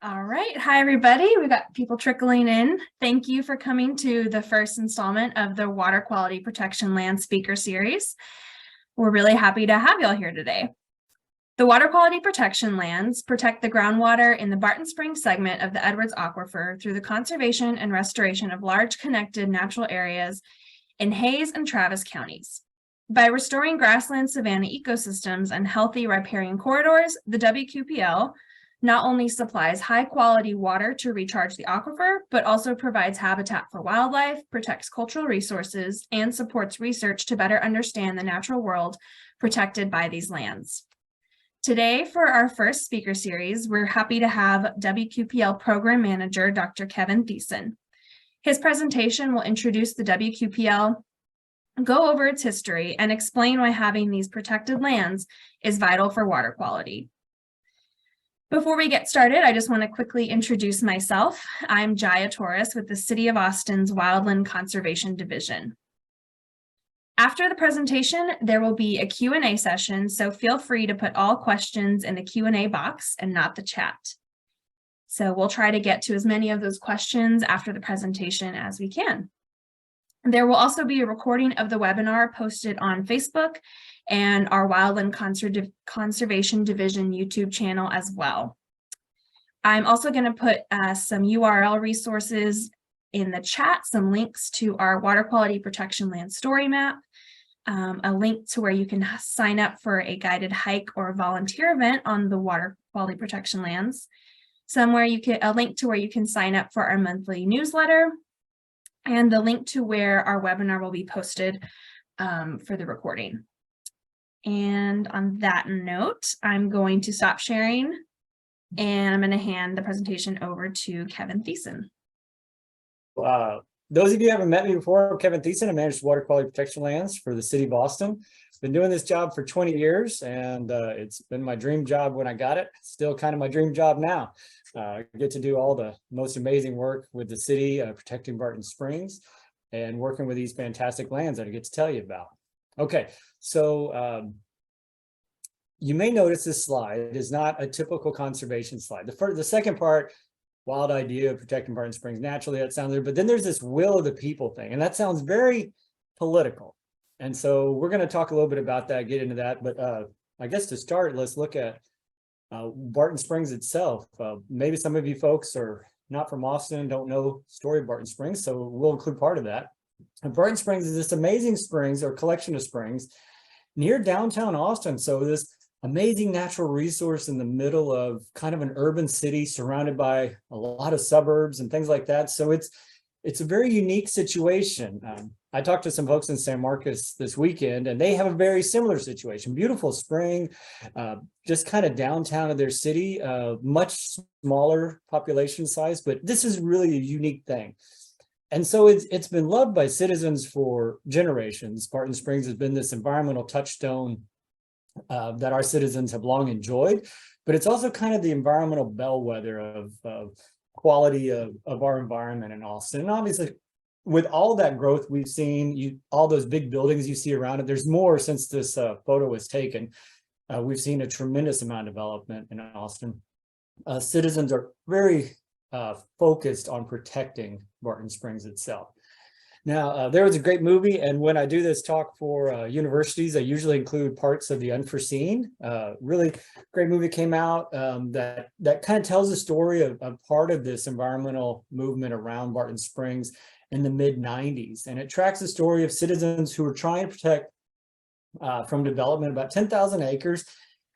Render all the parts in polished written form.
All right. Hi, everybody. We've got people trickling in. Thank you for coming to the first installment of the Water Quality Protection Land Speaker Series. We're really happy to have y'all here today. The water quality protection lands protect the groundwater in the Barton Springs segment of the Edwards Aquifer through the conservation and restoration of large connected natural areas in Hayes and Travis counties. By restoring grassland savanna ecosystems and healthy riparian corridors, the WQPL not only supplies high-quality water to recharge the aquifer, but also provides habitat for wildlife, protects cultural resources, and supports research to better understand the natural world protected by these lands. Today, for our first speaker series, we're happy to have WQPL Program Manager, Dr. Kevin Thuesen. His presentation will introduce the WQPL, go over its history, and explain why having these protected lands is vital for water quality. Before we get started, I just want to quickly introduce myself. I'm Jaya Torres with the City of Austin's Wildland Conservation Division. After the presentation, there will be a Q&A session, so feel free to put all questions in the Q&A box and not the chat. So we'll try to get to as many of those questions after the presentation as we can. There will also be a recording of the webinar posted on Facebook and our Wildland Conservation Division YouTube channel as well. I'm also going to put some URL resources in the chat, some links to our water quality protection land story map, a link to where you can sign up for a guided hike or volunteer event on the water quality protection lands, a link to where you can sign up for our monthly newsletter, and the link to where our webinar will be posted for the recording. And on that note, I'm going to stop sharing and I'm going to hand the presentation over to Kevin Thuesen. Those of you who haven't met me before, I'm Kevin Thuesen. I manage water quality protection lands for the city of Boston. Been doing this job for 20 years and it's been my dream job when I got it. Still kind of my dream job now. I get to do all the most amazing work with the city, protecting Barton Springs and working with these fantastic lands that I get to tell you about. Okay, so you may notice this slide is not a typical conservation slide. The second part, wild idea of protecting Barton Springs naturally, that sounds there, but then there's this will of the people thing, and that sounds very political. And so we're going to talk a little bit about that, get into that, but I guess to start, let's look at Barton Springs itself. Maybe some of you folks are not from Austin, don't know the story of Barton Springs, so we'll include part of that. And Barton Springs is this amazing springs or collection of springs near downtown Austin. So this amazing natural resource in the middle of kind of an urban city surrounded by a lot of suburbs and things like that. So it's a very unique situation. I talked to some folks in San Marcos this weekend, and they have a very similar situation. Beautiful spring, just kind of downtown of their city, much smaller population size, but this is really a unique thing. And so it's been loved by citizens for generations. Barton Springs has been this environmental touchstone that our citizens have long enjoyed, but it's also kind of the environmental bellwether of quality of our environment in Austin. And obviously, with all that growth we've seen, all those big buildings you see around it, there's more since this photo was taken. We've seen a tremendous amount of development in Austin. Citizens are very focused on protecting Barton Springs itself. Now, there was a great movie, and when I do this talk for universities, I usually include parts of The Unforeseen. Really great movie came out that kind of tells the story of part of this environmental movement around Barton Springs in the mid-90s. And it tracks the story of citizens who were trying to protect from development about 10,000 acres.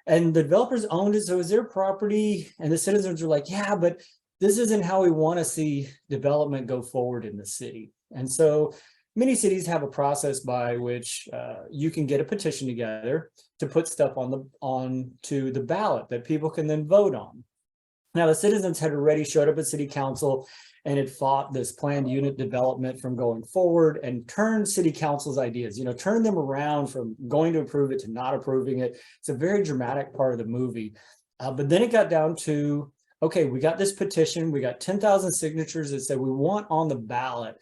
And the developers owned it, so it was their property. And the citizens were like, yeah, but this isn't how we want to see development go forward in the city. And so many cities have a process by which you can get a petition together to put stuff onto the ballot that people can then vote on. Now, the citizens had already showed up at city council and had fought this planned unit development from going forward and turned city council's ideas, turn them around from going to approve it to not approving it. It's a very dramatic part of the movie. But then it got down to, okay, we got this petition, we got 10,000 signatures that said we want on the ballot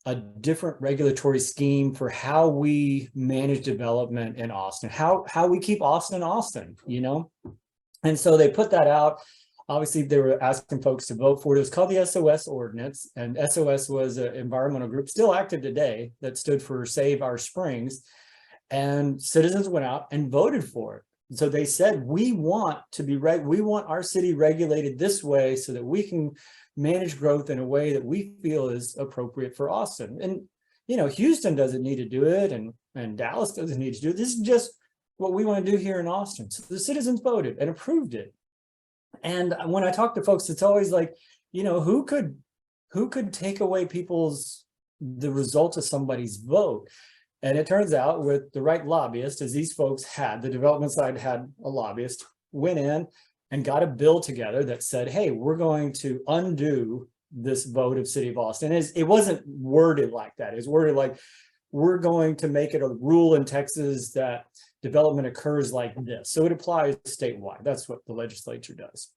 a different regulatory scheme for how we manage development in Austin, how we keep Austin, And so they put that out. Obviously, they were asking folks to vote for it. It was called the SOS ordinance, and SOS was an environmental group still active today that stood for Save Our Springs. And citizens went out and voted for it. So they said, we want our city regulated this way so that we can manage growth in a way that we feel is appropriate for Austin. And, you know, Houston doesn't need to do it, and Dallas doesn't need to do it. This is just what we want to do here in Austin. So the citizens voted and approved it. And when I talk to folks, it's always like, you know, who could take away the result of somebody's vote? And it turns out with the right lobbyist, as these folks had, the development side had a lobbyist, went in and got a bill together that said, hey, we're going to undo this vote of City of Austin. It wasn't worded like that. It's worded like, we're going to make it a rule in Texas that development occurs like this. So it applies statewide. That's what the legislature does.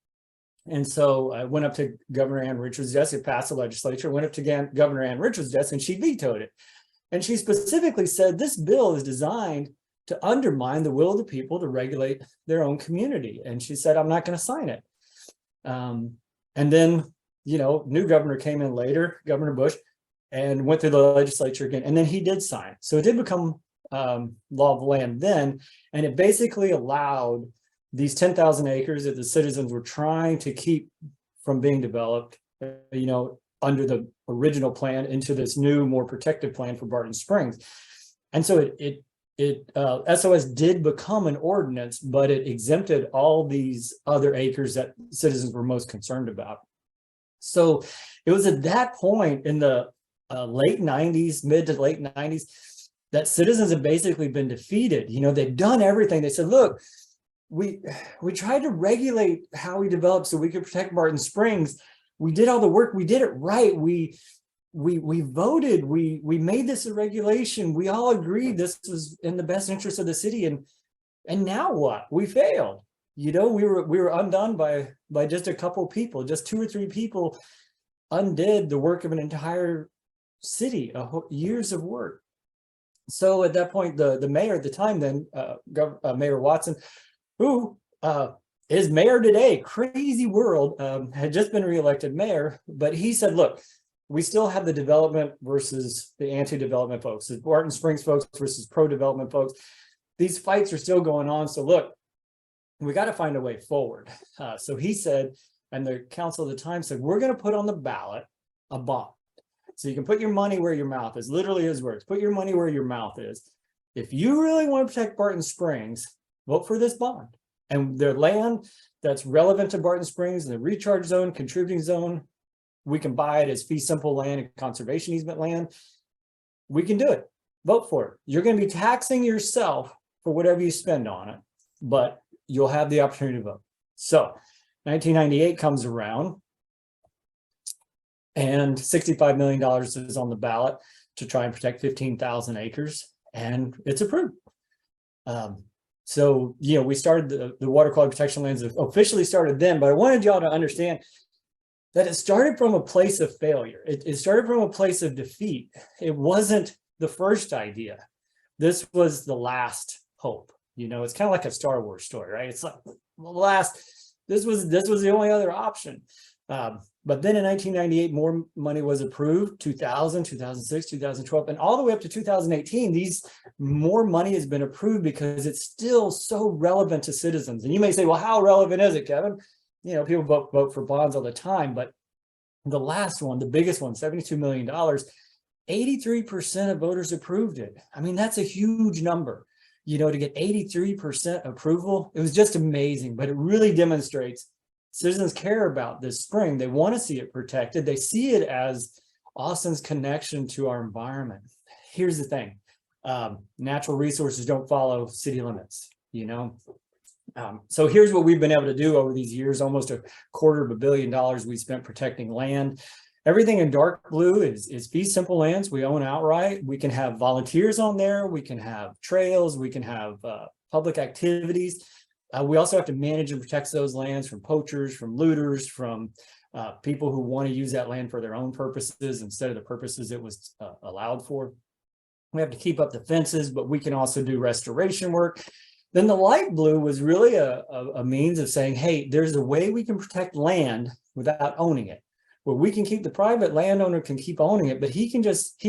And so I went up to Governor Ann Richards' desk. It passed the legislature, went up to Governor Ann Richards' desk, and she vetoed it. And she specifically said, this bill is designed to undermine the will of the people to regulate their own community. And she said, I'm not going to sign it. And then, you know, new governor came in later, Governor Bush, and went through the legislature again. And then he did sign. So it did become law of the land then. And it basically allowed these 10,000 acres that the citizens were trying to keep from being developed, you know, under the original plan into this new, more protective plan for Barton Springs. And so SOS did become an ordinance, but it exempted all these other acres that citizens were most concerned about. So it was at that point in the late 90s, mid to late 90s, that citizens have basically been defeated. You know, they've done everything. They said, look, we tried to regulate how we developed so we could protect Barton Springs. We did all the work. We did it right. We voted. We made this a regulation. We all agreed this was in the best interest of the city. And now what? We failed. You know, we were undone by just a couple people, just 2 or 3 people undid the work of an entire city, years of work. So at that point, the mayor at the time then, Mayor Watson, who is mayor today, crazy world, had just been reelected mayor, but he said, look, we still have the development versus the anti-development folks, the Barton Springs folks versus pro-development folks. These fights are still going on. So look, we got to find a way forward. So he said, and the council at the time said, we're going to put on the ballot a bond. So you can put your money where your mouth is, literally his words, put your money where your mouth is. If you really want to protect Barton Springs, vote for this bond. And their land that's relevant to Barton Springs, the recharge zone, contributing zone, we can buy it as fee simple land and conservation easement land. We can do it. Vote for it. You're going to be taxing yourself for whatever you spend on it, but you'll have the opportunity to vote. So 1998 comes around and $65 million is on the ballot to try and protect 15,000 acres, and it's approved. So, you know, we started the water quality protection lands officially started then, but I wanted y'all to understand that it started from a place of failure. It started from a place of defeat. It wasn't the first idea. This was the last hope. You know, it's kind of like a Star Wars story, right? It's like the last, this was the only other option. But then in 1998, more money was approved, 2000, 2006, 2012, and all the way up to 2018, more money has been approved because it's still so relevant to citizens. And you may say, well, how relevant is it, Kevin? You know, people vote for bonds all the time, but the last one, the biggest one, $72 million, 83% of voters approved it. I mean, that's a huge number. You know, to get 83% approval, it was just amazing, but it really demonstrates citizens care about this spring. They want to see it protected. They see it as Austin's connection to our environment. Here's the thing. Natural resources don't follow city limits, you know. So here's what we've been able to do over these years, almost $250 million we spent protecting land. Everything in dark blue is fee simple lands we own outright. We can have volunteers on there. We can have trails. We can have public activities. We also have to manage and protect those lands from poachers, from looters, from people who want to use that land for their own purposes instead of the purposes it was allowed for. We have to keep up the fences, but we can also do restoration work. Then the light blue was really a means of saying, hey, there's a way we can protect land without owning it. Where we can keep, the private landowner can keep owning it, but he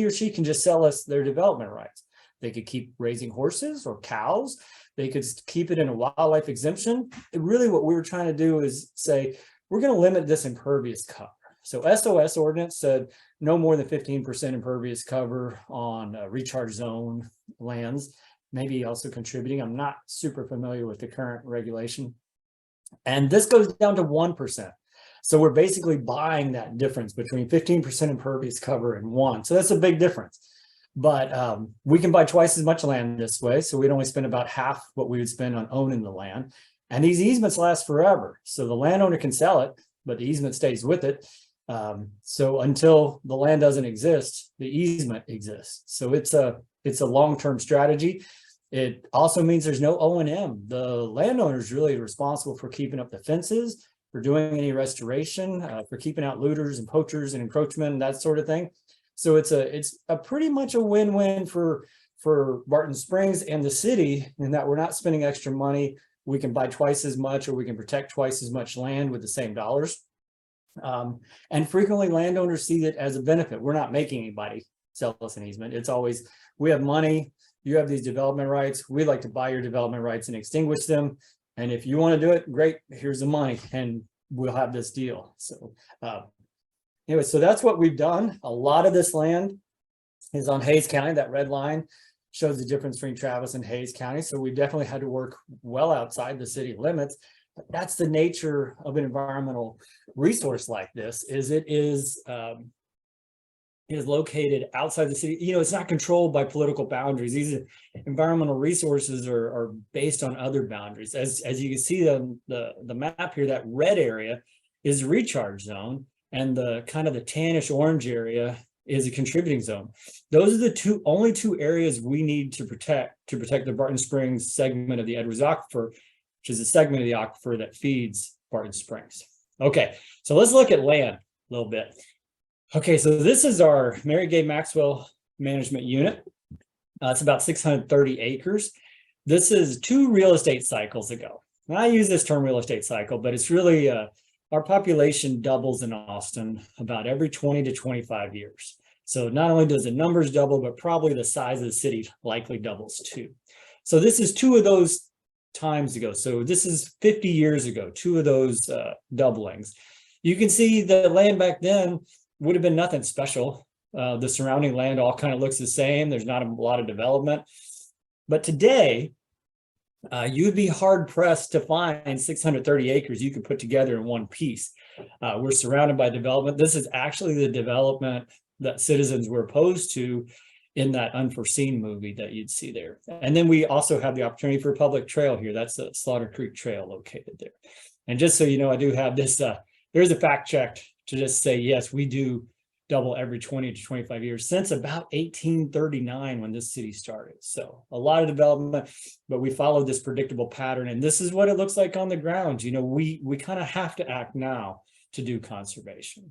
or she can just sell us their development rights. They could keep raising horses or cows. They could keep it in a wildlife exemption. Really what we were trying to do is say, we're going to limit this impervious cover. So SOS ordinance said no more than 15% impervious cover on recharge zone lands. Maybe also contributing. I'm not super familiar with the current regulation. And this goes down to 1%. So we're basically buying that difference between 15% impervious cover and 1. So that's a big difference. But we can buy twice as much land this way. So we'd only spend about half what we would spend on owning the land. And these easements last forever. So the landowner can sell it, but the easement stays with it. So until the land doesn't exist, the easement exists. So it's a long-term strategy. It also means there's no O&M. The landowner is really responsible for keeping up the fences, for doing any restoration, for keeping out looters and poachers and encroachment, that sort of thing. So it's a pretty much a win-win for Barton Springs and the city, in that we're not spending extra money. We can buy twice as much, or we can protect twice as much land with the same dollars. And frequently landowners see it as a benefit. We're not making anybody sell us an easement. It's always, we have money, you have these development rights, we'd like to buy your development rights and extinguish them. And if you want to do it, great, here's the money and we'll have this deal. So anyway, so that's what we've done. A lot of this land is on Hayes County. That red line shows the difference between Travis and Hayes County. So we definitely had to work well outside the city limits. But that's the nature of an environmental resource like this, is it is located outside the city. You know, it's not controlled by political boundaries. These environmental resources are based on other boundaries. As you can see on the map here, that red area is a recharge zone, and the kind of the tannish orange area is a contributing zone. Those are the only two areas we need to protect the Barton Springs segment of the Edwards Aquifer, which is a segment of the aquifer that feeds Barton Springs. Okay, so let's look at land a little bit. Okay, so this is our Mary Gay Maxwell Management Unit. It's about 630 acres. This is 2 real estate cycles ago. And I use this term real estate cycle, but it's really, our population doubles in Austin about every 20 to 25 years. So not only does the numbers double, but probably the size of the city likely doubles too. So this is 2 of those times ago. So this is 50 years ago, 2 of those doublings. You can see the land back then would have been nothing special. The surrounding land all kind of looks the same. There's not a lot of development. But today, you'd be hard pressed to find 630 acres you could put together in one piece. We're surrounded by development. This is actually the development that citizens were opposed to in that Unforeseen movie that you'd see there. And then we also have the opportunity for a public trail here. That's the Slaughter Creek Trail located there. And just so you know, I do have this, there's a fact check to just say, yes, we do double every 20 to 25 years since about 1839 when this city started. So a lot of development, but we followed this predictable pattern. And this is what it looks like on the ground. You know, we kind of have to act now to do conservation.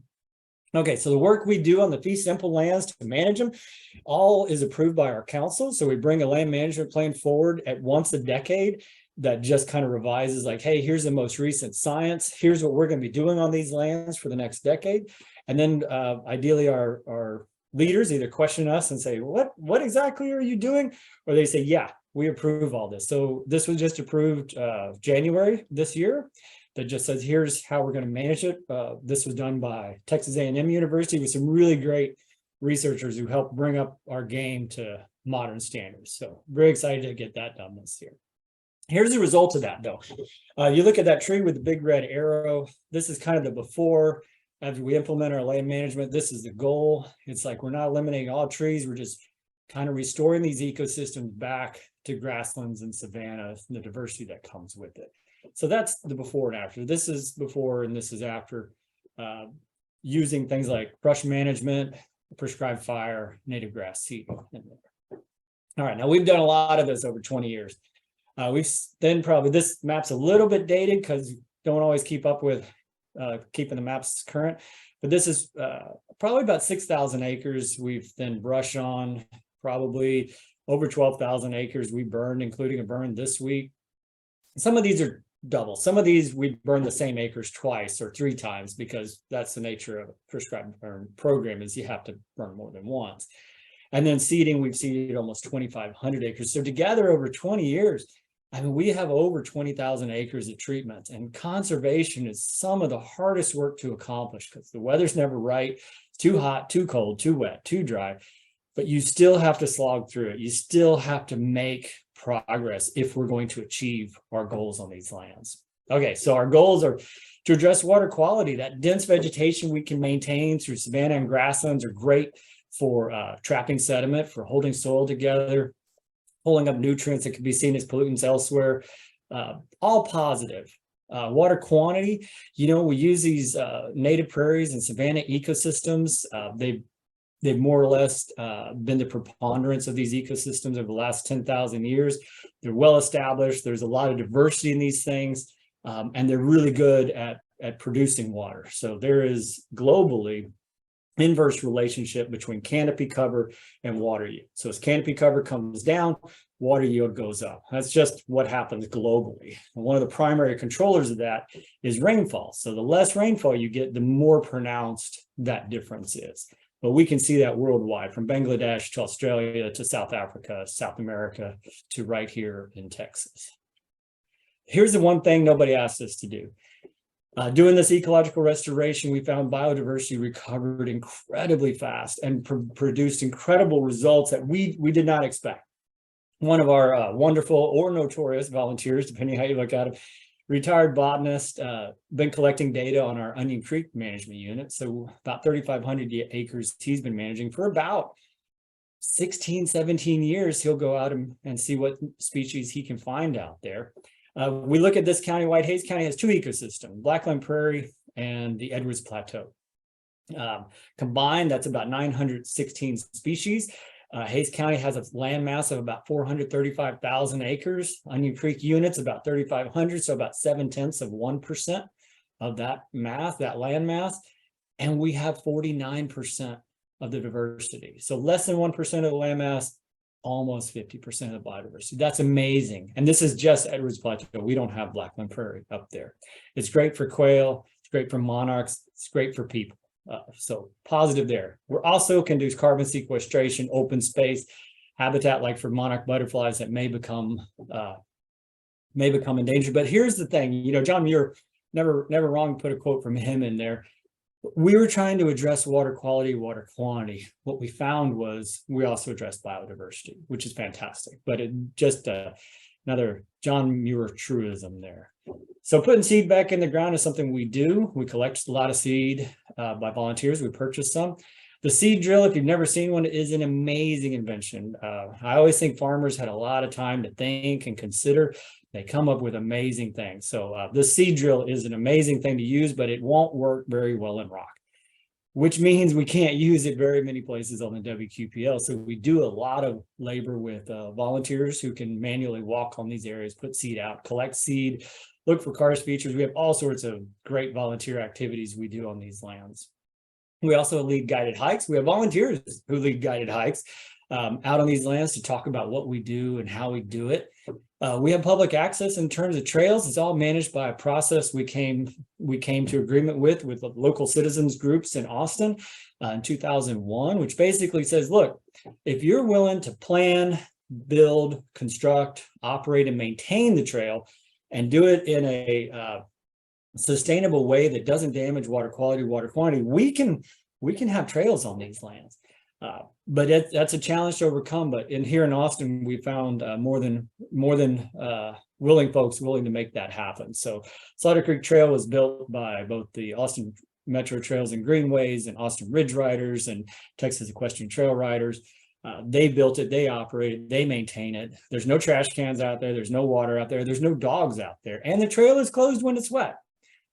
Okay, so the work we do on the fee simple lands to manage them all is approved by our council. So we bring a land management plan forward at once a decade that just kind of revises, like, hey, here's the most recent science. Here's what we're going to be doing on these lands for the next decade. And then ideally our leaders either question us and say, what exactly are you doing? Or they say, yeah, we approve all this. So this was just approved January this year. That just says, here's how we're going to manage it. This was done by Texas A&M University with some really great researchers who helped bring up our game to modern standards. So very excited to get that done this year. Here's the result of that, though. You look at that tree with the big red arrow. This is kind of the before. After we implement our land management, this is the goal. It's like we're not eliminating all trees. We're just kind of restoring these ecosystems back to grasslands and savanna and the diversity that comes with it. So that's the before and after. This is before and this is after, using things like brush management, prescribed fire, native grass seed. All right, now we've done a lot of this over 20 years. We've then probably, this map's a little bit dated because don't always keep up with keeping the maps current, but this is probably about 6,000 acres we've then brushed on, probably over 12,000 acres we burned, including a burn this week. Some of these are double. Some of these we burn the same acres twice or 3 times because that's the nature of a prescribed burn program, is you have to burn more than once. And then seeding, we've seeded almost 2,500 acres. So together over 20 years, I mean, we have over 20,000 acres of treatment, and conservation is some of the hardest work to accomplish because the weather's never right. It's too hot, too cold, too wet, too dry, but you still have to slog through it. You still have to make progress if we're going to achieve our goals on these lands. Okay, so our goals are to address water quality. That dense vegetation we can maintain through savanna and grasslands are great for trapping sediment, for holding soil together, pulling up nutrients that can be seen as pollutants elsewhere, all positive. Water quantity, we use these native prairies and savanna ecosystems. They've more or less been the preponderance of these ecosystems over the last 10,000 years. They're well established. There's a lot of diversity in these things, and they're really good at producing water. So there is globally inverse relationship between canopy cover and water yield. So as canopy cover comes down, water yield goes up. That's just what happens globally. And one of the primary controllers of that is rainfall. So the less rainfall you get, the more pronounced that difference is. But we can see that worldwide, from Bangladesh to Australia to South Africa, South America, to right here in Texas. Here's the one thing nobody asked us to do. Doing this ecological restoration, we found biodiversity recovered incredibly fast and produced incredible results that we did not expect. One of our wonderful or notorious volunteers, depending how you look at it, retired botanist, been collecting data on our Onion Creek management unit. So about 3,500 acres he's been managing for about 16, 17 years. He'll go out and see what species he can find out there. We look at this county-wide. Hayes County has 2 ecosystems, Blackland Prairie and the Edwards Plateau. Combined, that's about 916 species. Hayes County has a land mass of about 435,000 acres. Onion Creek units about 3,500, so about 0.7% of that land mass. And we have 49% of the diversity. So less than 1% of the land mass, almost 50% of the biodiversity. That's amazing. And this is just Edwards Plateau. We don't have Blackland Prairie up there. It's great for quail. It's great for monarchs. It's great for people. So positive there. We're also can do carbon sequestration, open space, habitat like for monarch butterflies that may become endangered. But here's the thing, John Muir, never wrong to put a quote from him in there. We were trying to address water quality, water quantity. What we found was we also addressed biodiversity, which is fantastic, but it just another John Muir truism there. So putting seed back in the ground is something we do. We collect a lot of seed by volunteers. We purchase some. The seed drill, if you've never seen one, is an amazing invention. I always think farmers had a lot of time to think and consider. They come up with amazing things. So the seed drill is an amazing thing to use, but it won't work very well in rock, which means we can't use it very many places on the WQPL. So we do a lot of labor with volunteers who can manually walk on these areas, put seed out, collect seed, look for karst features. We have all sorts of great volunteer activities we do on these lands. We also lead guided hikes. We have volunteers who lead guided hikes out on these lands to talk about what we do and how we do it. We have public access in terms of trails. It's all managed by a process we came to agreement with the local citizens groups in Austin in 2001, which basically says, look, if you're willing to plan, build, construct, operate, and maintain the trail and do it in a sustainable way that doesn't damage water quality, water quantity, we can have trails on these lands. But that's a challenge to overcome. But here in Austin, we found more than willing folks willing to make that happen. So Slaughter Creek Trail was built by both the Austin Metro Trails and Greenways and Austin Ridge Riders and Texas Equestrian Trail Riders. They built it, they operate it, they maintain it. There's no trash cans out there. There's no water out there. There's no dogs out there. And the trail is closed when it's wet.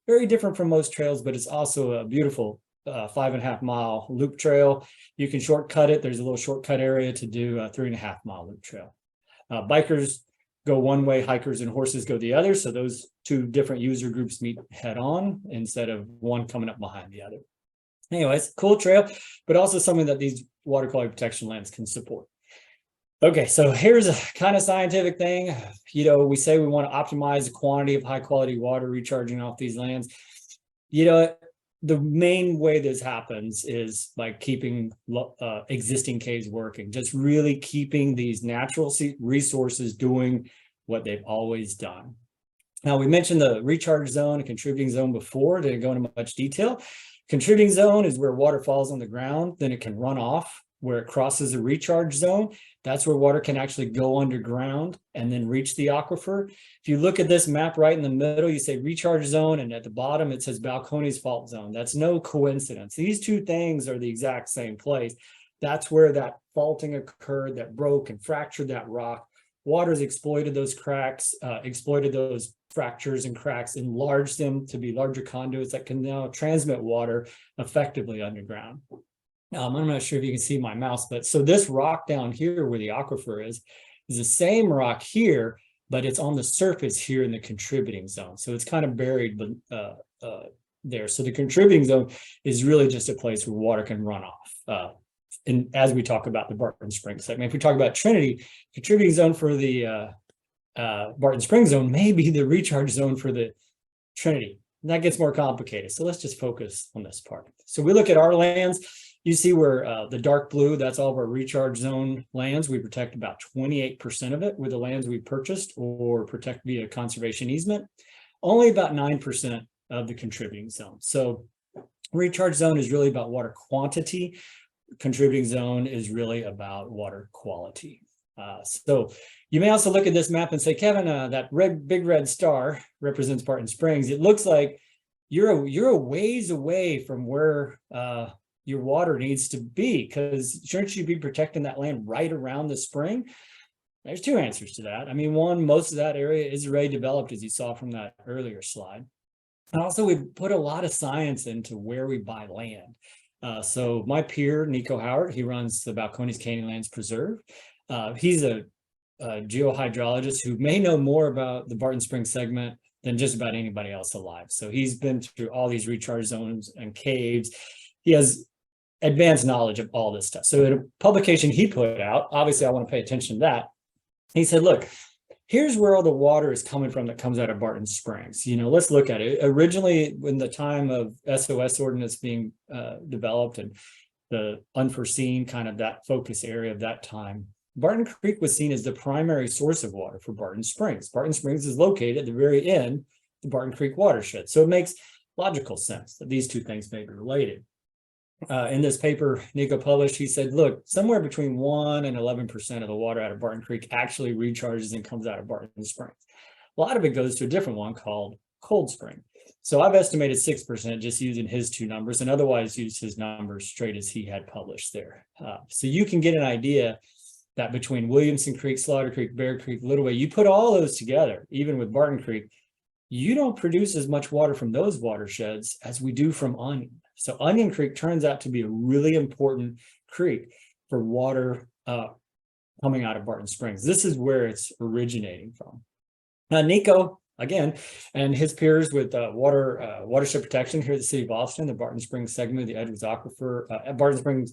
Very different from most trails, but it's also a beautiful 5.5 mile loop trail. You can shortcut it. There's a little shortcut area to do a 3.5 mile loop trail. Bikers go one way, hikers and horses go the other. So those 2 different user groups meet head on instead of one coming up behind the other. Anyways, cool trail, but also something that these water quality protection lands can support. Okay, so here's a kind of scientific thing. We say we want to optimize the quantity of high quality water recharging off these lands. The main way this happens is by keeping existing caves working, just really keeping these natural resources doing what they've always done. Now, we mentioned the recharge zone and contributing zone before. Didn't go into much detail. Contributing zone is where water falls on the ground, then it can run off. Where it crosses a recharge zone, that's where water can actually go underground and then reach the aquifer. If you look at this map right in the middle, you say recharge zone, and at the bottom it says Balcones fault zone. That's no coincidence. These two things are the exact same place. That's where that faulting occurred, that broke and fractured that rock. Water's exploited those cracks, exploited those fractures and cracks, enlarged them to be larger conduits that can now transmit water effectively underground. I'm not sure if you can see my mouse, but so this rock down here where the aquifer is the same rock here, but it's on the surface here in the contributing zone. So it's kind of buried there. So the contributing zone is really just a place where water can run off. And as we talk about the Barton Springs segment, if we talk about Trinity, contributing zone for the Barton Springs zone may be the recharge zone for the Trinity. And that gets more complicated. So let's just focus on this part. So we look at our lands. You see where the dark blue, that's all of our recharge zone lands. We protect about 28% of it with the lands we purchased or protect via conservation easement. Only about 9% of the contributing zone. So recharge zone is really about water quantity. Contributing zone is really about water quality. So you may also look at this map and say, Kevin, that big red star represents Barton Springs. It looks like you're a ways away from where your water needs to be, because shouldn't you be protecting that land right around the spring? There's two answers to that. I mean, one, most of that area is already developed, as you saw from that earlier slide. And also, we put a lot of science into where we buy land. So my peer, Nico Howard, he runs the Balcones Canyonlands Preserve. He's a geohydrologist who may know more about the Barton Springs segment than just about anybody else alive. So he's been through all these recharge zones and caves. He has advanced knowledge of all this stuff. So in a publication he put out, obviously I want to pay attention to that. He said, look, here's where all the water is coming from that comes out of Barton Springs. Let's look at it. Originally, when the time of SOS ordinance being developed and the unforeseen kind of that focus area of that time, Barton Creek was seen as the primary source of water for Barton Springs. Barton Springs is located at the very end of the Barton Creek watershed. So it makes logical sense that these two things may be related. In this paper Nico published, he said, look, somewhere between 1 and 11% of the water out of Barton Creek actually recharges and comes out of Barton Springs. A lot of it goes to a different one called Cold Spring. So I've estimated 6% just using his two numbers, and otherwise use his numbers straight as he had published there. So you can get an idea that between Williamson Creek, Slaughter Creek, Bear Creek, Little Way, you put all those together, even with Barton Creek, you don't produce as much water from those watersheds as we do from Onion. So Onion Creek turns out to be a really important creek for water coming out of Barton Springs. This is where it's originating from. Now, Nico, again, and his peers with watershed protection here at the City of Austin, the Barton Springs segment of the Edwards Aquifer, Barton Springs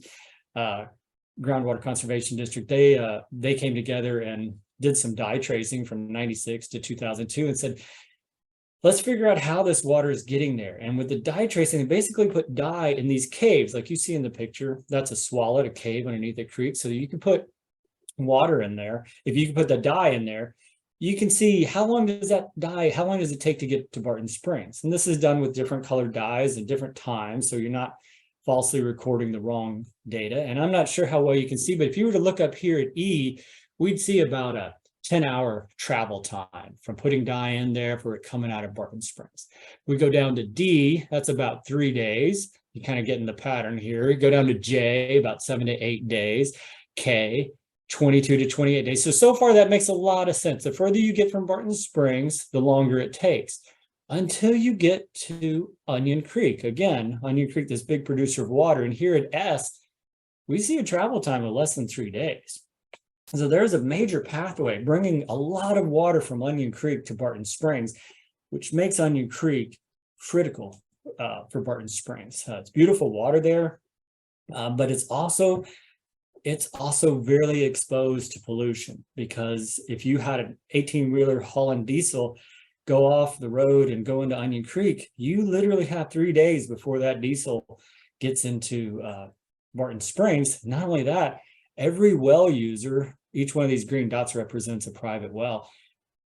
Groundwater Conservation District, they came together and did some dye tracing from 96 to 2002 and said, let's figure out how this water is getting there. And with the dye tracing, they basically put dye in these caves, like you see in the picture. That's a swallow, a cave underneath a creek. So you can put water in there. If you can put the dye in there, you can see how long does it take to get to Barton Springs? And this is done with different colored dyes and different times. So you're not falsely recording the wrong data. And I'm not sure how well you can see, but if you were to look up here at E, we'd see about a 10-hour travel time from putting dye in there for it coming out of Barton Springs. We go down to D, that's about 3 days. You kind of get in the pattern here. We go down to J, about 7 to 8 days. K, 22 to 28 days. So far that makes a lot of sense. The further you get from Barton Springs, the longer it takes until you get to Onion Creek. Again, Onion Creek, this big producer of water. And here at S, we see a travel time of less than 3 days. So there's a major pathway bringing a lot of water from Onion Creek to Barton Springs, which makes Onion Creek critical for Barton Springs. It's beautiful water there, but it's also it's also very exposed to pollution, because if you had an 18-wheeler hauling diesel go off the road and go into Onion Creek, you literally have 3 days before that diesel gets into Barton Springs. Not only that, every well user, each one of these green dots represents a private well.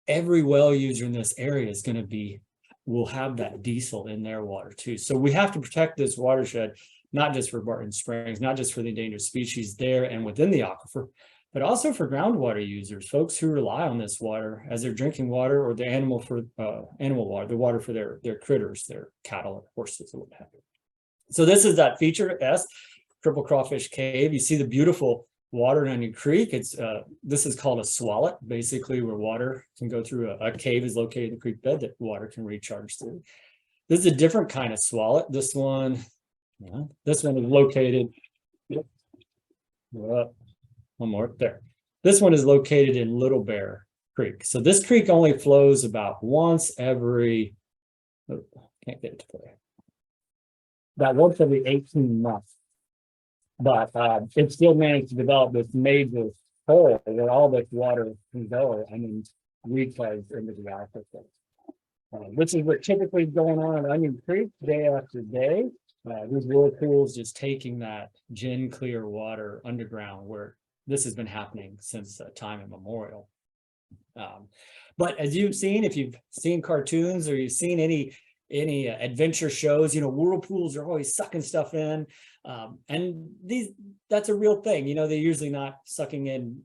Every well user in this area is going to will have that diesel in their water too. So we have to protect this watershed, not just for Barton Springs, not just for the endangered species there and within the aquifer, but also for groundwater users, folks who rely on this water as their drinking water, or the animal water, the water for their critters, their cattle or horses or what have you. So this is that feature S, Triple Crawfish Cave. You see the beautiful water in Onion Creek. It's this is called a swallet, basically, where water can go through a cave is located in the creek bed that water can recharge through. This is a different kind of swallet. This one is located. One more there. This one is located in Little Bear Creek. So this creek only flows about once every, can't get it to play. About once every 18 months. But it still managed to develop this major hole where all this water can go and recharge into the aquifer. This is what typically is going on in Onion Creek day after day. These whirlpools just taking that gin clear water underground, where this has been happening since time immemorial. But as you've seen, if you've seen cartoons or you've seen any adventure shows, whirlpools are always sucking stuff in. And that's a real thing. They're usually not sucking in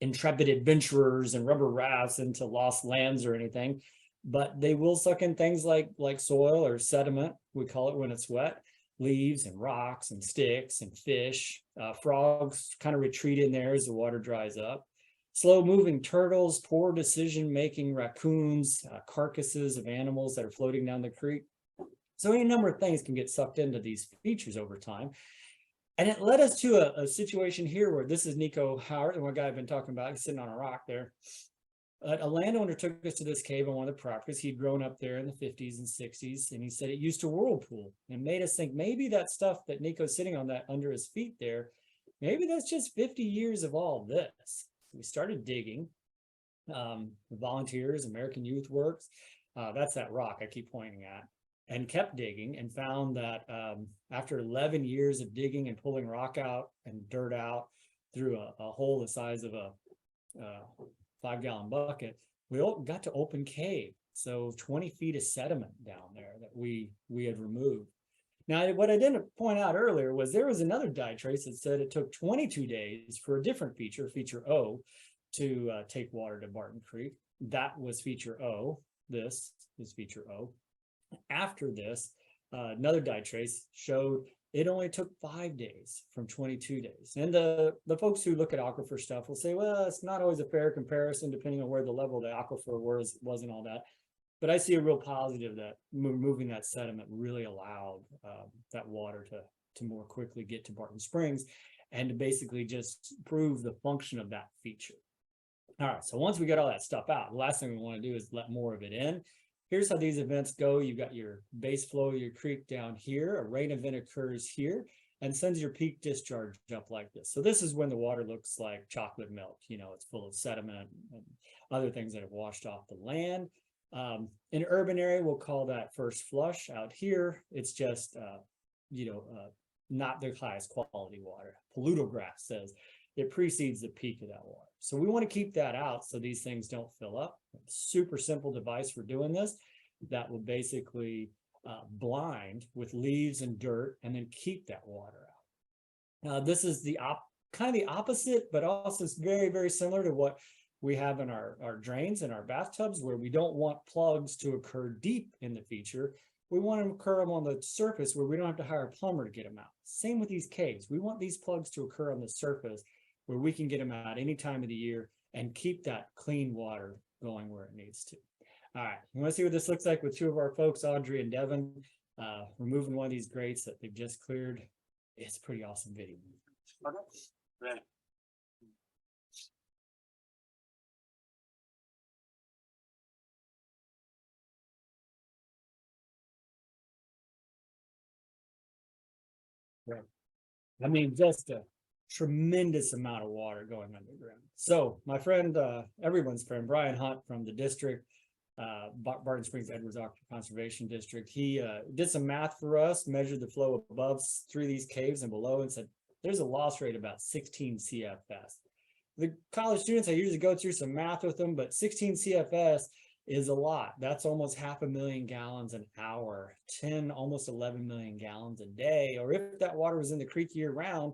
intrepid adventurers and rubber rafts into lost lands or anything, but they will suck in things like soil or sediment, we call it when it's wet, leaves and rocks and sticks and fish. Frogs kind of retreat in there as the water dries up. Slow moving turtles, poor decision making raccoons, carcasses of animals that are floating down the creek. So any number of things can get sucked into these features over time. And it led us to a situation here where this is Nico Howard, the one guy I've been talking about. He's sitting on a rock there. A landowner took us to this cave on one of the properties. He'd grown up there in the 50s and 60s, and he said it used to whirlpool, and made us think maybe that stuff that Nico's sitting on that under his feet there, maybe that's just 50 years of all this. We started digging. Volunteers, American Youth Works, that's that rock I keep pointing at, and kept digging and found that after 11 years of digging and pulling rock out and dirt out through a hole the size of a 5-gallon bucket, we got to open cave. So 20 feet of sediment down there that we had removed. Now, what I didn't point out earlier was there was another dye trace that said it took 22 days for a different feature, feature O, to take water to Barton Creek. That was feature O. This is feature O. After this, another dye trace showed it only took 5 days from 22 days. And the folks who look at aquifer stuff will say, well, it's not always a fair comparison depending on where the level of the aquifer was and all that. But I see a real positive that moving that sediment really allowed that water to more quickly get to Barton Springs and to basically just prove the function of that feature. All right, so once we get all that stuff out, the last thing we want to do is let more of it in. Here's how these events go. You've got your base flow, your creek down here, a rain event occurs here, and sends your peak discharge up like this. So this is when the water looks like chocolate milk. It's full of sediment and other things that have washed off the land. In an urban area, we'll call that first flush. Out here, it's just, not the highest quality water. Pollutograph says it precedes the peak of that water. So we want to keep that out so these things don't fill up. Super simple device for doing this that will basically blind with leaves and dirt and then keep that water out. Now, this is kind of the opposite, but also it's very, very similar to what we have in our drains and our bathtubs, where we don't want plugs to occur deep in the feature. We want them to occur on the surface where we don't have to hire a plumber to get them out. Same with these caves. We want these plugs to occur on the surface where we can get them out any time of the year and keep that clean water going where it needs to. All right, you want to see what this looks like with two of our folks, Audrey and Devin, removing one of these grates that they've just cleared. It's a pretty awesome video. Right. Right. I mean, just tremendous amount of water going underground. So my friend, everyone's friend, Brian Hunt from the district, Barton Springs, Edwards Aquifer Conservation District, he did some math for us, measured the flow above through these caves and below, and said there's a loss rate about 16 CFS. The college students, I usually go through some math with them, but 16 CFS is a lot. That's almost 500,000 gallons an hour, 10, almost 11 million gallons a day. Or if that water was in the creek year round,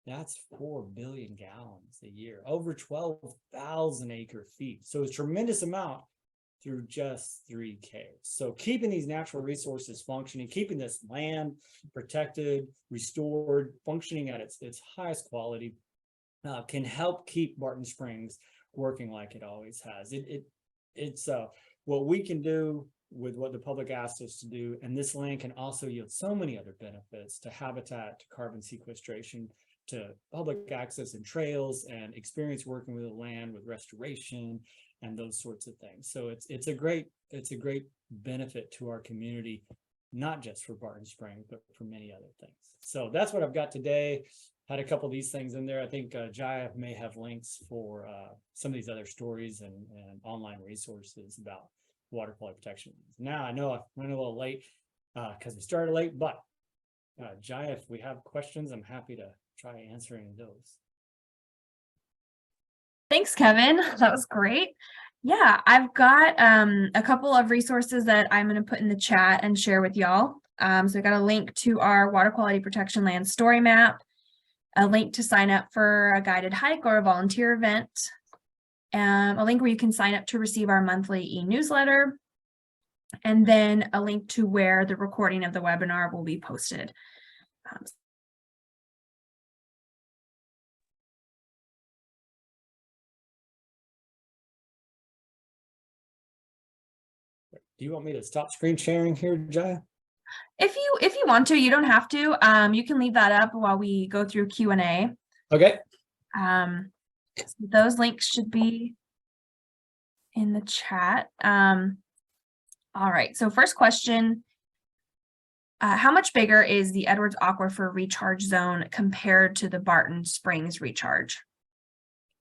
that's 4 billion gallons a year, over 12,000 acre feet. So it's a tremendous amount through just 3 caves. So keeping these natural resources functioning, keeping this land protected, restored, functioning at its highest quality, can help keep Barton Springs working like it always has. It's what we can do with what the public asks us to do, and this land can also yield so many other benefits to habitat, to carbon sequestration, to public access and trails, and experience working with the land with restoration and those sorts of things. So it's a great benefit to our community, not just for Barton Springs, but for many other things. So that's what I've got today. Had a couple of these things in there. I think Jaya may have links for some of these other stories and online resources about water quality protection. Now I know I went a little late because we started late, but Jaya, if we have questions, I'm happy to try answering those. Thanks, Kevin. That was great. Yeah, I've got a couple of resources that I'm going to put in the chat and share with y'all. So I got a link to our water quality protection land story map, a link to sign up for a guided hike or a volunteer event, a link where you can sign up to receive our monthly e-newsletter, and then a link to where the recording of the webinar will be posted. Do you want me to stop screen sharing here, Jaya? If you want to, you don't have to. You can leave that up while we go through Q&A. Okay. So those links should be in the chat. All right. So first question, how much bigger is the Edwards Aquifer recharge zone compared to the Barton Springs recharge?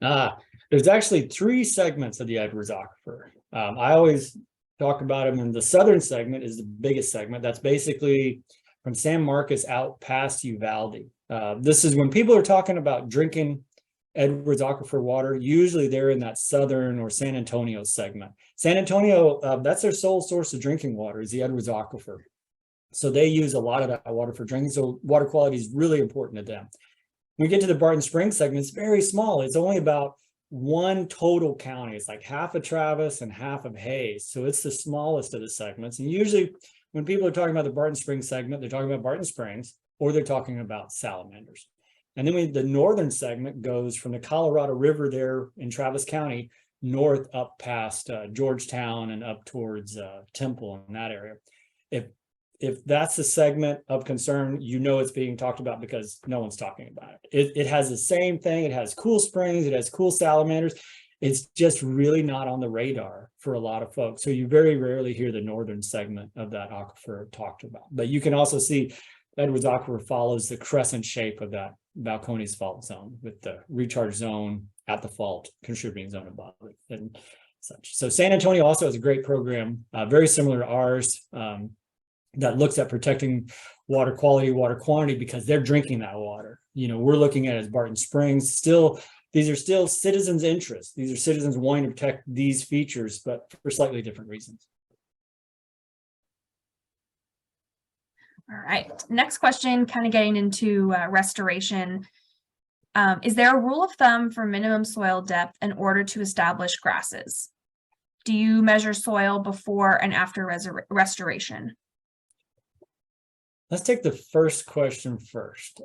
There's actually 3 segments of the Edwards Aquifer. I always talk about them, and the southern segment is the biggest segment. That's basically from San Marcos out past Uvalde. This is when people are talking about drinking Edwards Aquifer water, usually they're in that southern or San Antonio segment. San Antonio, that's their sole source of drinking water, is the Edwards Aquifer. So they use a lot of that water for drinking. So water quality is really important to them. When we get to the Barton Springs segment, it's very small. It's only about 1 total county. It's like half of Travis and half of Hayes. So it's the smallest of the segments. And usually when people are talking about the Barton Springs segment, they're talking about Barton Springs, or they're talking about salamanders. And then the northern segment goes from the Colorado River there in Travis County north up past Georgetown and up towards Temple in that area. If that's the segment of concern, you know it's being talked about because no one's talking about it. It has the same thing. It has cool springs. It has cool salamanders. It's just really not on the radar for a lot of folks. So you very rarely hear the northern segment of that aquifer talked about. But you can also see Edwards Aquifer follows the crescent shape of that Balcones fault zone, with the recharge zone at the fault, contributing zone above it, and such. So San Antonio also has a great program, very similar to ours, that looks at protecting water quality, water quantity, because they're drinking that water. You know, we're looking at it as Barton Springs. Still, these are still citizens' interests. These are citizens wanting to protect these features, but for slightly different reasons. All right. Next question, kind of getting into restoration. Is there a rule of thumb for minimum soil depth in order to establish grasses? Do you measure soil before and after restoration? Let's take the first question first.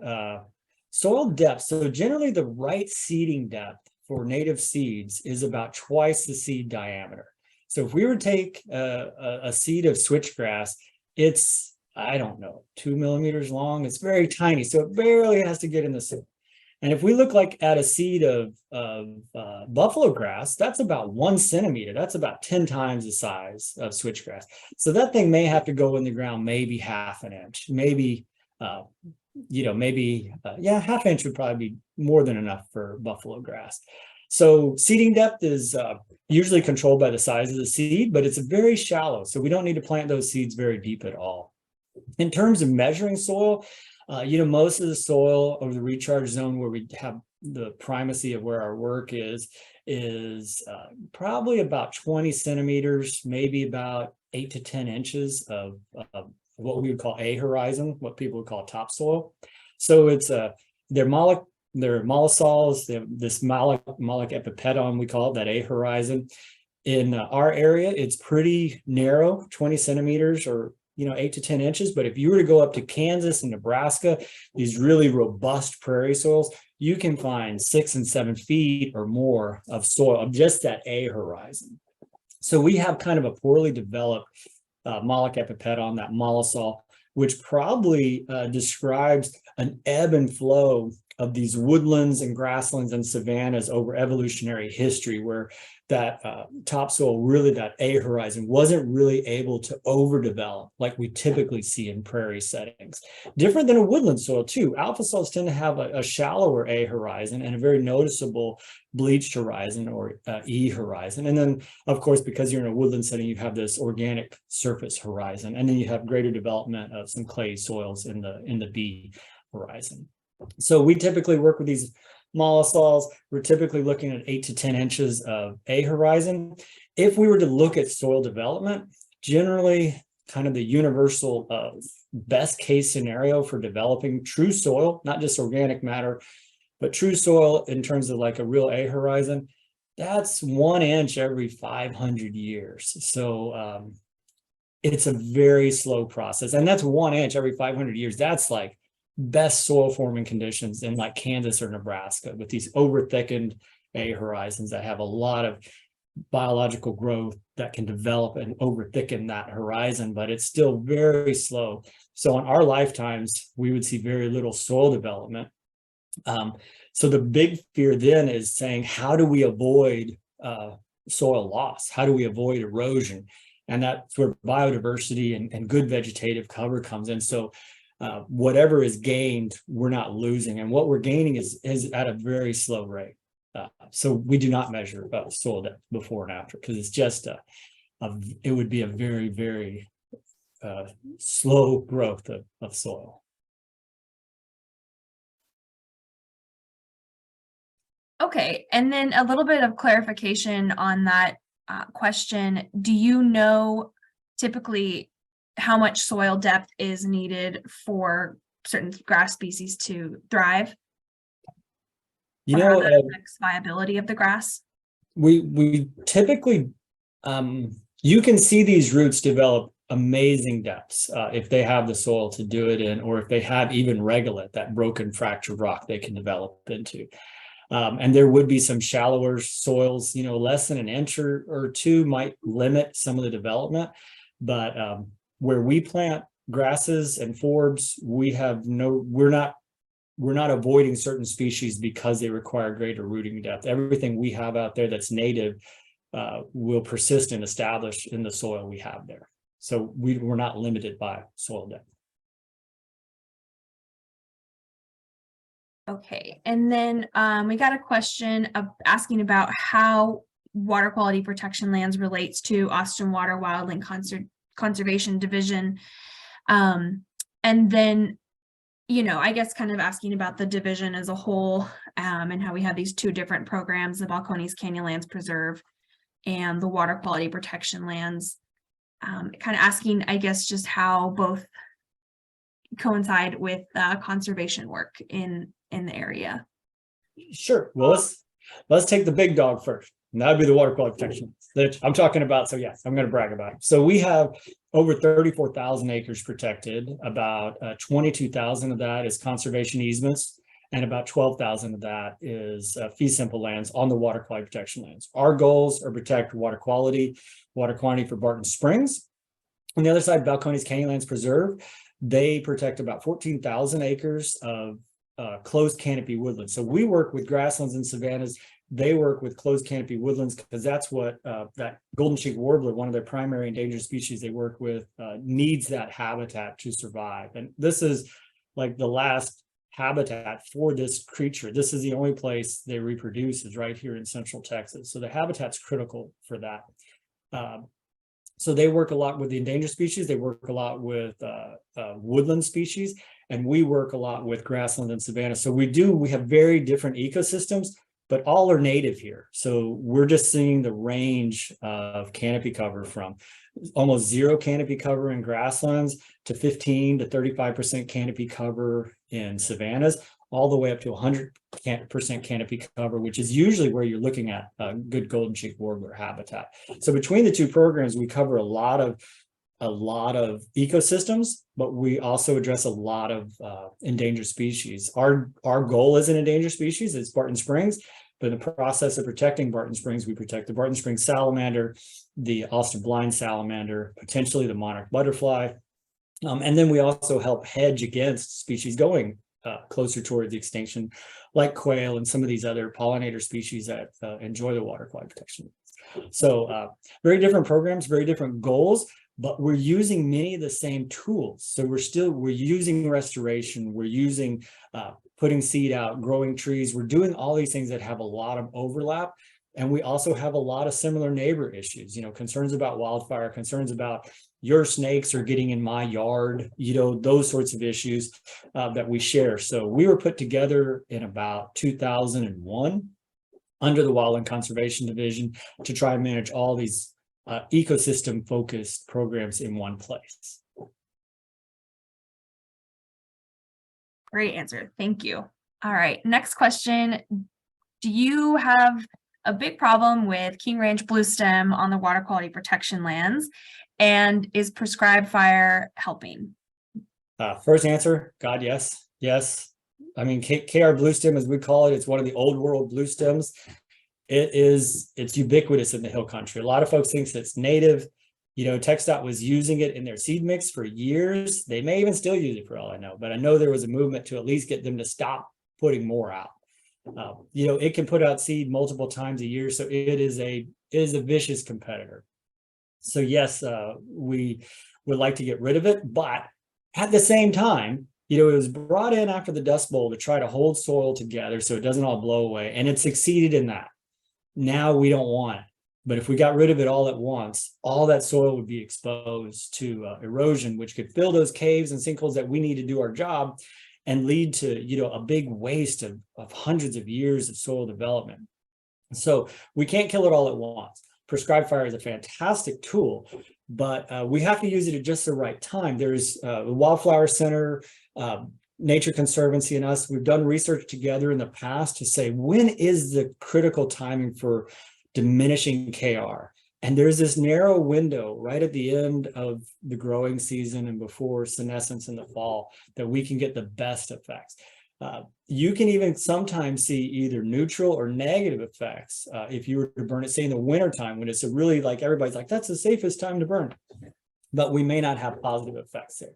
Soil depth. So generally the right seeding depth for native seeds is about twice the seed diameter. So if we were to take a seed of switchgrass, it's, I don't know, 2 millimeters long. It's very tiny. So it barely has to get in the soil. And if we look like at a seed of buffalo grass, that's about 1 centimeter. That's about 10 times the size of switchgrass. So that thing may have to go in the ground maybe half an inch, maybe maybe, half inch would probably be more than enough for buffalo grass. So seeding depth is usually controlled by the size of the seed, but it's very shallow. So we don't need to plant those seeds very deep at all. In terms of measuring soil, most of the soil over the recharge zone where we have the primacy of where our work is probably about 20 centimeters, maybe about 8 to 10 inches of what we would call a horizon, what people would call topsoil. So it's they're mollisols, they have this molic epipedon, we call it, that a horizon. In our area, it's pretty narrow, 20 centimeters or 8 to 10 inches. But if you were to go up to Kansas and Nebraska, these really robust prairie soils, you can find 6 and 7 feet or more of soil of just that a horizon. So we have kind of a poorly developed molic epipedon, that mollisol, which probably describes an ebb and flow of these woodlands and grasslands and savannas over evolutionary history, where that topsoil, really that a horizon, wasn't really able to overdevelop like we typically see in prairie settings. Different than a woodland soil too. Alpha soils tend to have a shallower a horizon and a very noticeable bleached horizon, or E horizon. And then, of course, because you're in a woodland setting, you have this organic surface horizon, and then you have greater development of some clay soils in the B horizon. So we typically work with these mollisols. We're typically looking at 8 to 10 inches of a horizon. If we were to look at soil development, generally kind of the universal best case scenario for developing true soil, not just organic matter, but true soil in terms of like a real a horizon, that's 1 inch every 500 years. So it's a very slow process. And that's 1 inch every 500 years. That's like best soil forming conditions in like Kansas or Nebraska, with these over thickened a horizons that have a lot of biological growth that can develop and over thicken that horizon, but it's still very slow. So in our lifetimes, we would see very little soil development. So the big fear then is saying, how do we avoid soil loss? How do we avoid erosion? And that's where biodiversity and good vegetative cover comes in. So whatever is gained, we're not losing. And what we're gaining is at a very slow rate. So we do not measure soil depth before and after, because it's just it would be a very, very slow growth of soil. Okay, and then a little bit of clarification on that question. Do you know typically how much soil depth is needed for certain grass species to thrive? You know, that affects viability of the grass? We typically, you can see these roots develop amazing depths if they have the soil to do it in, or if they have even regolith, that broken fractured rock they can develop into. And there would be some shallower soils, less than an inch or two might limit some of the development. But where we plant grasses and forbs, we're not avoiding certain species because they require greater rooting depth. Everything we have out there that's native will persist and establish in the soil we have there. So we're not limited by soil depth. Okay, and then we got a question asking about how water quality protection lands relates to Austin Water Wildland Conservation Division. And then, I guess kind of asking about the division as a whole, and how we have these two different programs, the Balcones Canyonlands Preserve and the Water Quality Protection Lands. Kind of asking, I guess, just how both coincide with conservation work in the area. Sure. Well, let's take the big dog first, and that would be the water quality protection that I'm talking about. So yes, I'm going to brag about it. So we have over 34,000 acres protected. About 22,000 of that is conservation easements, and about 12,000 of that is fee simple lands on the water quality protection lands. Our goals are protect water quality, water quantity for Barton Springs. On the other side, Balcones Canyonlands Preserve, they protect about 14,000 acres of closed canopy woodlands. So we work with grasslands and savannas. They work with closed canopy woodlands, because that's what that golden cheek warbler, one of their primary endangered species they work with, needs that habitat to survive. And this is like the last habitat for this creature. This is the only place they reproduce is right here in Central Texas. So the habitat's critical for that. So they work a lot with the endangered species. They work a lot with woodland species, and we work a lot with grassland and savanna. So we have very different ecosystems, but all are native here. So we're just seeing the range of canopy cover from almost zero canopy cover in grasslands to 15 to 35% canopy cover in savannas, all the way up to 100% canopy cover, which is usually where you're looking at a good golden cheek warbler habitat. So between the two programs, we cover a lot of ecosystems, but we also address a lot of endangered species. Our goal as an endangered species is Barton Springs, but in the process of protecting Barton Springs, we protect the Barton Springs salamander, the Ulster blind salamander, potentially the monarch butterfly. And then we also help hedge against species going closer towards the extinction, like quail and some of these other pollinator species that enjoy the water quality protection. So very different programs, very different goals, but we're using many of the same tools. So we're using restoration, we're using putting seed out, growing trees. We're doing all these things that have a lot of overlap. And we also have a lot of similar neighbor issues, concerns about wildfire, concerns about your snakes are getting in my yard, those sorts of issues that we share. So we were put together in about 2001 under the Wildland Conservation Division to try and manage all these ecosystem focused programs in one place. Great answer. Thank you. All right. Next question. Do you have a big problem with King Ranch bluestem on the water quality protection lands? And is prescribed fire helping? First answer, God, yes. Yes. I mean, KR bluestem, as we call it, it's one of the old world bluestems. It's ubiquitous in the hill country. A lot of folks think it's native. TxDOT was using it in their seed mix for years. They may even still use it for all I know, but I know there was a movement to at least get them to stop putting more out. It can put out seed multiple times a year, so it is a vicious competitor. So yes, we would like to get rid of it, but at the same time, it was brought in after the Dust Bowl to try to hold soil together so it doesn't all blow away, and it succeeded in that. Now we don't want it. But if we got rid of it all at once, all that soil would be exposed to erosion, which could fill those caves and sinkholes that we need to do our job and lead to, a big waste of hundreds of years of soil development. So we can't kill it all at once. Prescribed fire is a fantastic tool, but we have to use it at just the right time. There's the Wildflower Center, Nature Conservancy, and us. We've done research together in the past to say, when is the critical timing for diminishing KR? And there's this narrow window right at the end of the growing season and before senescence in the fall that we can get the best effects. You can even sometimes see either neutral or negative effects if you were to burn it, say in the wintertime, when it's a really, like, everybody's like, that's the safest time to burn. But we may not have positive effects there.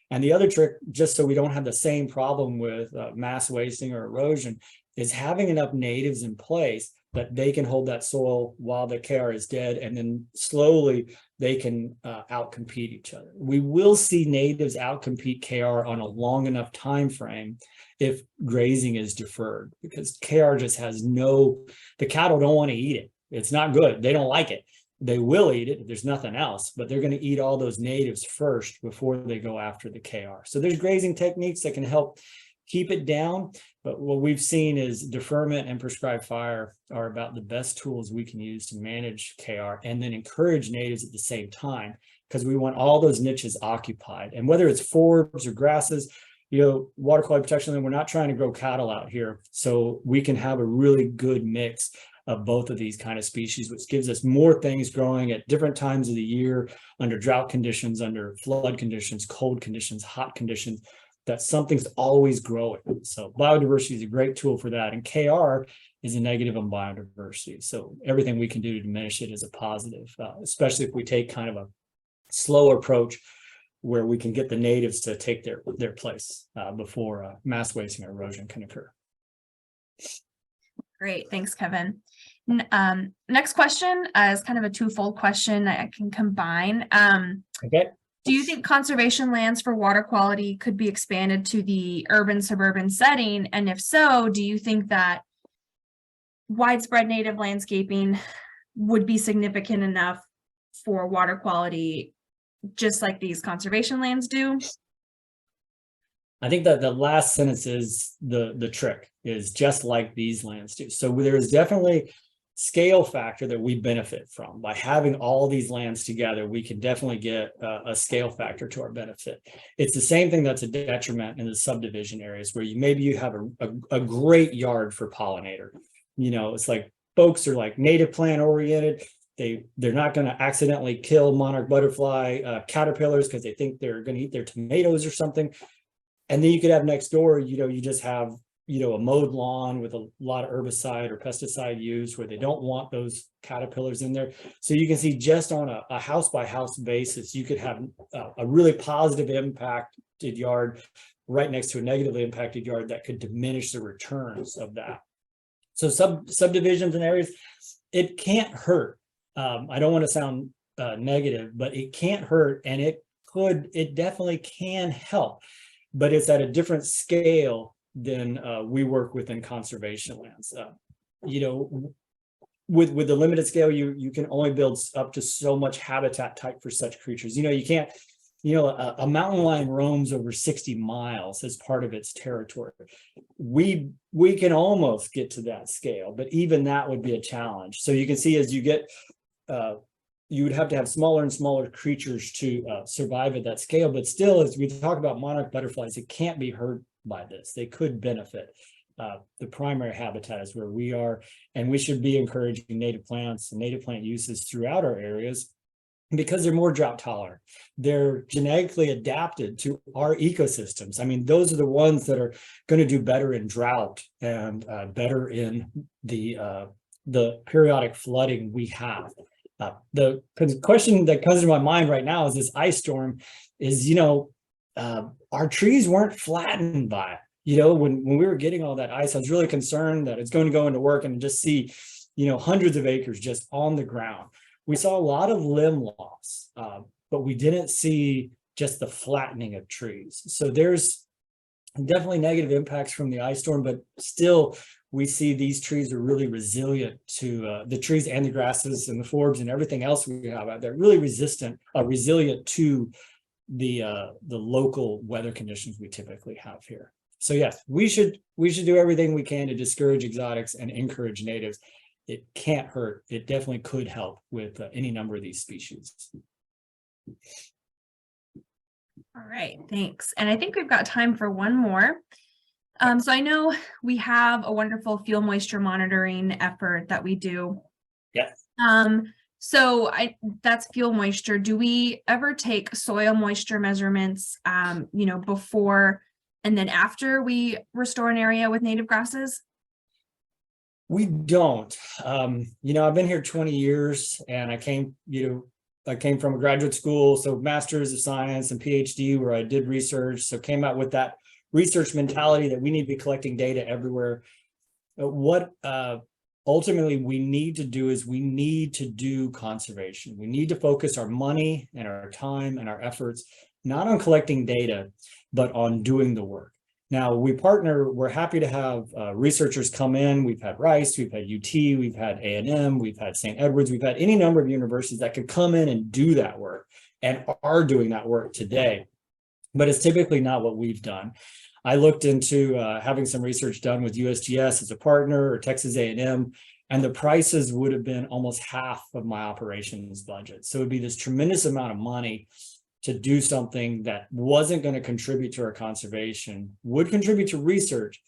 And the other trick, just so we don't have the same problem with mass wasting or erosion, is having enough natives in place that they can hold that soil while the KR is dead, and then slowly they can outcompete each other. We will see natives outcompete KR on a long enough time frame if grazing is deferred, because KR just has the cattle don't want to eat it. It's not good. They don't like it. They will eat it if there's nothing else, but they're going to eat all those natives first before they go after the KR. So there's grazing techniques that can help keep it down. But what we've seen is deferment and prescribed fire are about the best tools we can use to manage KR and then encourage natives at the same time, because we want all those niches occupied. And whether it's forbs or grasses, water quality protection, and we're not trying to grow cattle out here. So we can have a really good mix of both of these kind of species, which gives us more things growing at different times of the year, under drought conditions, under flood conditions, cold conditions, hot conditions, that something's always growing. So biodiversity is a great tool for that. And KR is a negative on biodiversity. So everything we can do to diminish it is a positive, especially if we take kind of a slow approach where we can get the natives to take their place before mass wasting or erosion can occur. Great. Thanks, Kevin. Next question is kind of a twofold question I can combine. Okay. Do you think conservation lands for water quality could be expanded to the urban suburban setting? And if so, do you think that widespread native landscaping would be significant enough for water quality, just like these conservation lands do? I think that the last sentence is the trick, is just like these lands do. So there is definitely scale factor that we benefit from. By having all these lands together, we can definitely get a scale factor to our benefit. It's the same thing that's a detriment in the subdivision areas where maybe you have a great yard for pollinator. You know, it's like folks are like native plant oriented. They're not going to accidentally kill monarch butterfly caterpillars because they think they're going to eat their tomatoes or something. And then you could have next door, you just have, a mowed lawn with a lot of herbicide or pesticide use where they don't want those caterpillars in there. So you can see just on a house by house basis, you could have a really positive impacted yard right next to a negatively impacted yard that could diminish the returns of that. So subdivisions and areas, it can't hurt. I don't want to sound negative, but it can't hurt, and it definitely can help. But it's at a different scale than we work within conservation lands. With the limited scale, you can only build up to so much habitat type for such creatures. You can't, a mountain lion roams over 60 miles as part of its territory. We can almost get to that scale, but even that would be a challenge. So you can see as you get, you would have to have smaller and smaller creatures to survive at that scale. But still, as we talk about monarch butterflies, it can't be hurt by this. They could benefit. The primary habitat is where we are, and we should be encouraging native plants and native plant uses throughout our areas because they're more drought tolerant. They're genetically adapted to our ecosystems. I mean, those are the ones that are going to do better in drought and better in the periodic flooding we have. The question that comes to my mind right now is this ice storm is, our trees weren't flattened by it. When we were getting all that ice, I was really concerned that it's going to go into work and just see, hundreds of acres just on the ground. We saw a lot of limb loss, but we didn't see just the flattening of trees. So there's definitely negative impacts from the ice storm, but still we see these trees are really resilient to the trees and the grasses and the forbs and everything else we have out there, really resilient to the local weather conditions we typically have here. So yes, we should do everything we can to discourage exotics and encourage natives. It can't hurt. It definitely could help with any number of these species. All right, thanks. And I think we've got time for one more. So I know we have a wonderful fuel moisture monitoring effort that we do. Yes. So that's fuel moisture. Do we ever take soil moisture measurements, before and then after we restore an area with native grasses? We don't. I've been here 20 years and I came from a graduate school, so master's of science and PhD where I did research. So came out with that research mentality that we need to be collecting data everywhere. What ultimately we need to do is we need to do conservation. We need to focus our money and our time and our efforts, not on collecting data, but on doing the work. Now we're happy to have researchers come in. We've had Rice, we've had UT, we've had A&M, we've had St. Edwards, we've had any number of universities that could come in and do that work and are doing that work today. But it's typically not what we've done. I looked into having some research done with USGS as a partner or Texas A&M, and the prices would have been almost half of my operations budget. So it'd be this tremendous amount of money to do something that wasn't going to contribute to our conservation, would contribute to research,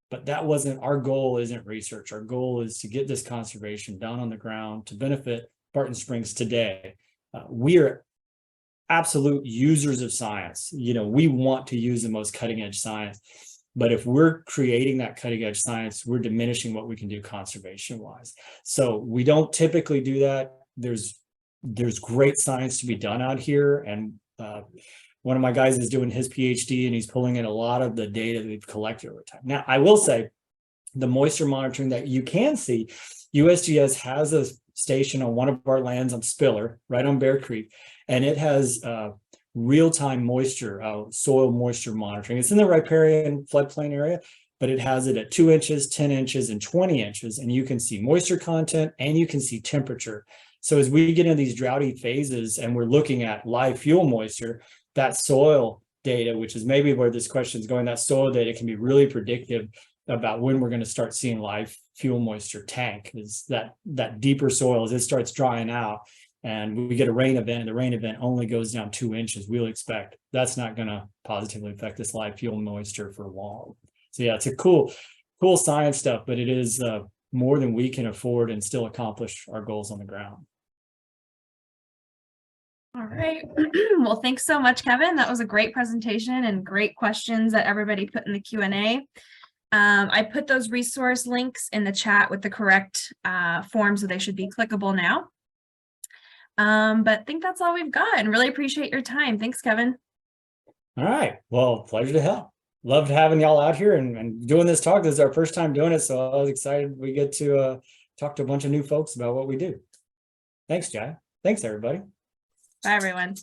but that wasn't our goal. Isn't research. Our goal is to get this conservation down on the ground to benefit Barton Springs today. We are absolute users of science. We want to use the most cutting edge science, but if we're creating that cutting edge science, we're diminishing what we can do conservation wise. So we don't typically do that. There's great science to be done out here, and one of my guys is doing his PhD and he's pulling in a lot of the data that we've collected over time. Now, I will say the moisture monitoring that you can see, USGS has a station on one of our lands on Spiller, right on Bear Creek, and it has real-time moisture, soil moisture monitoring. It's in the riparian floodplain area, but it has it at 2 inches, 10 inches, and 20 inches. And you can see moisture content and you can see temperature. So as we get into these droughty phases and we're looking at live fuel moisture, that soil data, which is maybe where this question is going, that soil data can be really predictive about when we're going to start seeing live fuel moisture tank. Is that deeper soil, as it starts drying out and we get a rain event, and the rain event only goes down 2 inches, we'll expect that's not going to positively affect this live fuel moisture for long. So yeah, it's a cool science stuff, but it is more than we can afford and still accomplish our goals on the ground. All right. Well, thanks so much, Kevin. That was a great presentation and great questions that everybody put in the Q&A. I put those resource links in the chat with the correct forms, so they should be clickable now. But I think that's all we've got, and really appreciate your time. Thanks, Kevin. All right. Well, pleasure to help. Loved having y'all out here and doing this talk. This is our first time doing it, so I was excited we get to talk to a bunch of new folks about what we do. Thanks, Jai. Thanks, everybody. Bye, everyone.